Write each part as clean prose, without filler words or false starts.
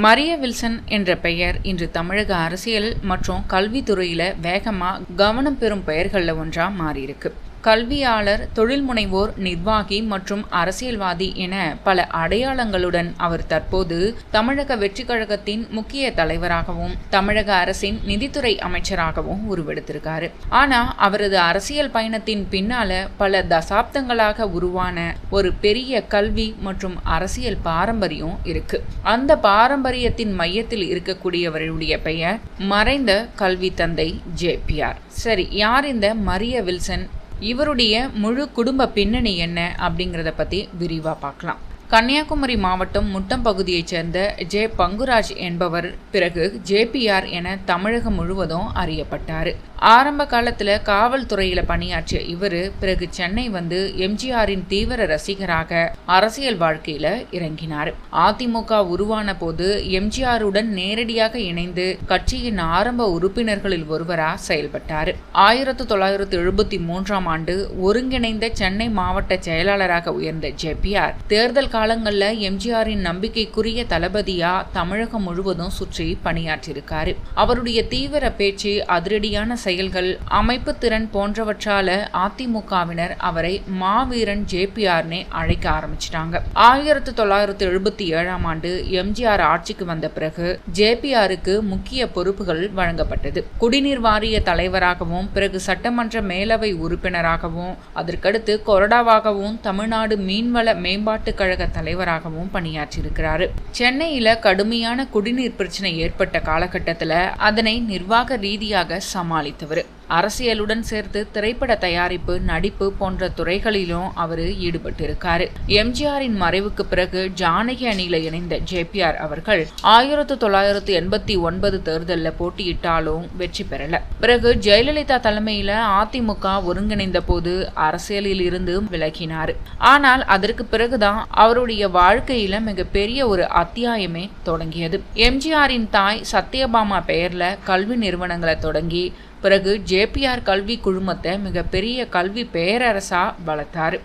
Maria Wilson என்ற பெயர் இன்று தமிழக அரசியல் மற்றும் கல்வித்துறையில வேகமா கவனம் பெறும் பெயர்கள்ல ஒன்றா மாறியிருக்கு. கல்வியாளர், தொழில் முனைவோர், நிர்வாகி மற்றும் அரசியல்வாதி என பல அடையாளங்களுடன் அவர் தற்போது தமிழக வெற்றிக் கழகத்தின் முக்கிய தலைவராகவும் தமிழக அரசின் நிதித்துறை அமைச்சராகவும் உருவெடுத்திருக்காரு. ஆனா அவரது அரசியல் பயணத்தின் பின்னால பல தசாப்தங்களாக உருவான ஒரு பெரிய கல்வி மற்றும் அரசியல் பாரம்பரியம் இருக்கு. அந்த பாரம்பரியத்தின் மையத்தில் இருக்கக்கூடியவருடைய பெயர் மறைந்த கல்வி தந்தை JPR. சரி, யார் இந்த மரிய வில்சன்? இவருடைய முழு குடும்ப பின்னணி என்ன அப்படிங்கிறத பத்தி விரிவா பார்க்கலாம். கன்னியாகுமரி மாவட்டம் முட்டம் பகுதியைச் சேர்ந்த ஜே பங்குராஜ் என்பவர் பிறகு JPR என தமிழகம் முழுவதும் அறியப்பட்டார். ஆரம்ப காலத்துல காவல்துறையில பணியாற்றிய இவர் பிறகு சென்னை வந்து எம்ஜிஆரின் தீவிர ரசிகராக அரசியல் வாழ்க்கையில இறங்கினார். அதிமுக உருவான போது எம்ஜிஆருடன் நேரடியாக இணைந்து கட்சியின் ஆரம்ப உறுப்பினர்களில் ஒருவரா செயல்பட்டார். 1973 ஆண்டு ஒருங்கிணைந்த சென்னை மாவட்ட செயலாளராக உயர்ந்த JPR தேர்தல் காலங்கள்ல எம்ஜிஆரின் நம்பிக்கைக்குரிய தளபதியா தமிழகம் முழுவதும் சுற்றி பணியாற்றியிருக்காரு. அவருடைய தீவிர பேச்சு, அதிரடியான செயல்கள், அமைப்பு திறன் போன்றவற்றால அதிமுகவினர் அவரை மாவீரன் JPRனே அழைக்க ஆரம்பிச்சிட்டாங்க. 1977 ஆண்டு எம்ஜிஆர் ஆட்சிக்கு வந்த பிறகு JPRக்கு முக்கிய பொறுப்புகள் வழங்கப்பட்டது. குடிநீர் வாரிய தலைவராகவும் பிறகு சட்டமன்ற மேலவை உறுப்பினராகவும் அதற்கடுத்து கொறடாவாகவும் தமிழ்நாடு மீன்வள மேம்பாட்டு கழக தலைவராகவும் பணியாற்றியிருக்கிறார். சென்னையில கடுமையான குடிநீர் பிரச்சனை ஏற்பட்ட காலகட்டத்தில் அதனை நிர்வாக ரீதியாக சமாளித்தவர். அரசியலுடன் சேர்த்து திரைப்பட தயாரிப்பு, நடிப்பு போன்ற துறைகளிலும் அவர் ஈடுபட்டிருக்காரு. எம்ஜிஆரின் மறைவுக்கு பிறகு ஜானகி அணியில இணைந்த JPR அவர்கள் 1989 தேர்தலில் போட்டியிட்டாலும் வெற்றி பெறல. பிறகு ஜெயலலிதா தலைமையில அதிமுக ஒருங்கிணைந்த போது அரசியலில் இருந்து விலகினார். ஆனால் அதற்கு பிறகுதான் அவருடைய வாழ்க்கையில மிகப்பெரிய ஒரு அத்தியாயமே தொடங்கியது. எம்ஜிஆரின் தாய் சத்யபாமா பெயர்ல கல்வி நிறுவனங்களை தொடங்கி பிறகு JPR கல்வி குழுமத்தை மிகப்பெரிய கல்வி பேரரசா வளர்த்தாரு.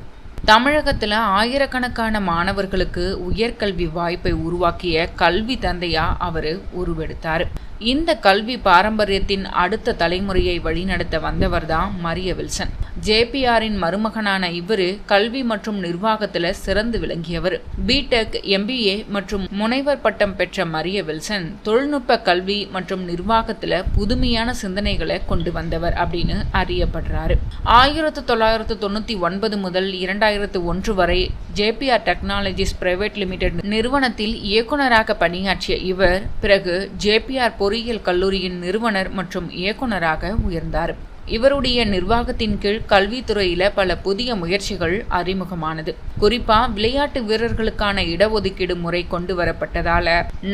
தமிழகத்துல ஆயிரக்கணக்கான மாணவர்களுக்கு உயர்கல்வி வாய்ப்பை உருவாக்கிய கல்வி தந்தையா அவரு உருவெடுத்தார். இந்த கல்வி பாரம்பரியத்தின் அடுத்த தலைமுறையை வழிநடத்த வந்தவர்தான் மரிய வில்சன். JPRின் மருமகனான இவரு கல்வி மற்றும் நிர்வாகத்துல சிறந்து விளங்கியவர். BTech, MBA மற்றும் முனைவர் பட்டம் பெற்ற மரிய வில்சன் தொழில்நுட்ப கல்வி மற்றும் நிர்வாகத்துல புதுமையான சிந்தனைகளை கொண்டு வந்தவர் அப்படின்னு அறியப்படுறாரு. 1999 முதல் 2001 வரை JPR டெக்னாலஜிஸ் பிரைவேட் லிமிடெட் நிறுவனத்தில் இயக்குநராக பணியாற்றிய இவர் பிறகு JPR பொறியியல் கல்லூரியின் நிறுவனர் மற்றும் இயக்குநராக உயர்ந்தார். இவருடைய நிர்வாகத்தின் கீழ் கல்வித்துறையில பல புதிய முயற்சிகள் அறிமுகமானது. குறிப்பா விளையாட்டு வீரர்களுக்கான இடஒதுக்கீடு முறை கொண்டு வரப்பட்டதால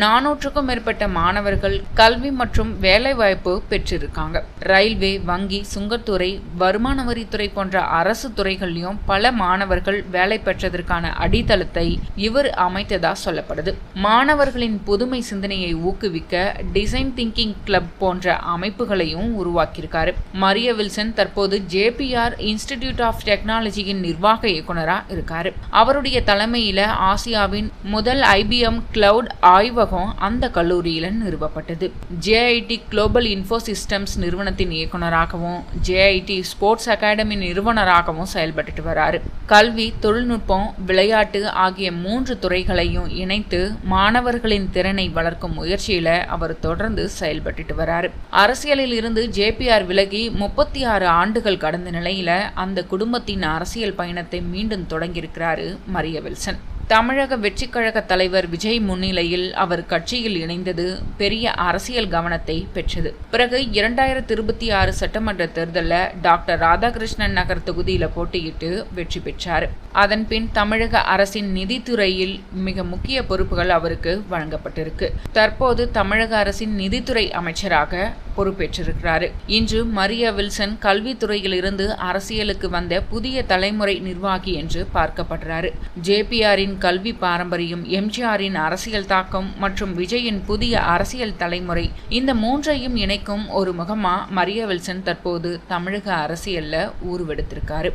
400க்கும் மேற்பட்ட மாணவர்கள் கல்வி மற்றும் வேலைவாய்ப்பு பெற்றிருக்காங்க. ரயில்வே, வங்கி, சுங்கத்துறை, வருமான வரித்துறை போன்ற அரசு துறைகள்லயும் பல மாணவர்கள் வேலை பெற்றதற்கான அடித்தளத்தை இவர் அமைத்ததா சொல்லப்படுது. மாணவர்களின் புதுமை சிந்தனையை ஊக்குவிக்க டிசைன் திங்கிங் கிளப் போன்ற அமைப்புகளையும் உருவாக்கியிருக்காரு. மரிய வில்சன் தற்போது JPR இன்ஸ்டிடியூட் ஆஃப் டெக்னாலஜியின் நிர்வாக இயக்குனரா இருக்காரு. அவருடைய தலைமையில ஆசியாவின் முதல் IBM கிளவுட் ஆய்வகம் அந்த கல்லூரியில நிறுவப்பட்டது. JIT குளோபல் இன்ஃபோ சிஸ்டம்ஸ் நிறுவனத்தின் இயக்குனராகவும் JIT ஸ்போர்ட்ஸ் அகாடமி நிறுவனராகவும் செயல்பட்டு வராரு. கல்வி, தொழில்நுட்பம், விளையாட்டு ஆகிய 3 துறைகளையும் இணைத்து மாணவர்களின் திறனை வளர்க்கும் முயற்சியில அவர் தொடர்ந்து செயல்பட்டு வராரு. அரசியலில் இருந்து JPR விலகி 36 ஆண்டுகள் கடந்த நிலையில அந்த குடும்பத்தின் அரசியல் பயணத்தை மீண்டும் தொடங்கியிருக்கிறாரு மரிய வில்சன். தமிழக வெற்றிக் கழக தலைவர் விஜய் முன்னிலையில் அவர் கட்சியில் இணைந்தது பெரிய அரசியல் கவனத்தை பெற்றது. பிறகு 2026 சட்டமன்ற தேர்தலில் டாக்டர் ராதாகிருஷ்ணன் நகர் தொகுதியில் போட்டியிட்டு வெற்றி பெற்றார். அதன்பின் தமிழக அரசின் நிதித்துறையில் மிக முக்கிய பொறுப்புகள் அவருக்கு வழங்கப்பட்டிருக்கு. தற்போது தமிழக அரசின் நிதித்துறை அமைச்சராக பொறுப்பேற்றிருக்கிறார். இன்று மரிய வில்சன் கல்வித்துறையில் இருந்து அரசியலுக்கு வந்த புதிய தலைமுறை நிர்வாகி என்று பார்க்கப்படுறாரு. JPRின் கல்வி பாரம்பரியம், எம்ஜிஆரின் அரசியல் தாக்கம் மற்றும் விஜயின் புதிய அரசியல் தலைமுறை, இந்த மூன்றையும் இணைக்கும் ஒரு முகமா மரிய வில்சன் தற்போது தமிழக அரசியல்ல ஊர்வெடுத்திருக்காரு.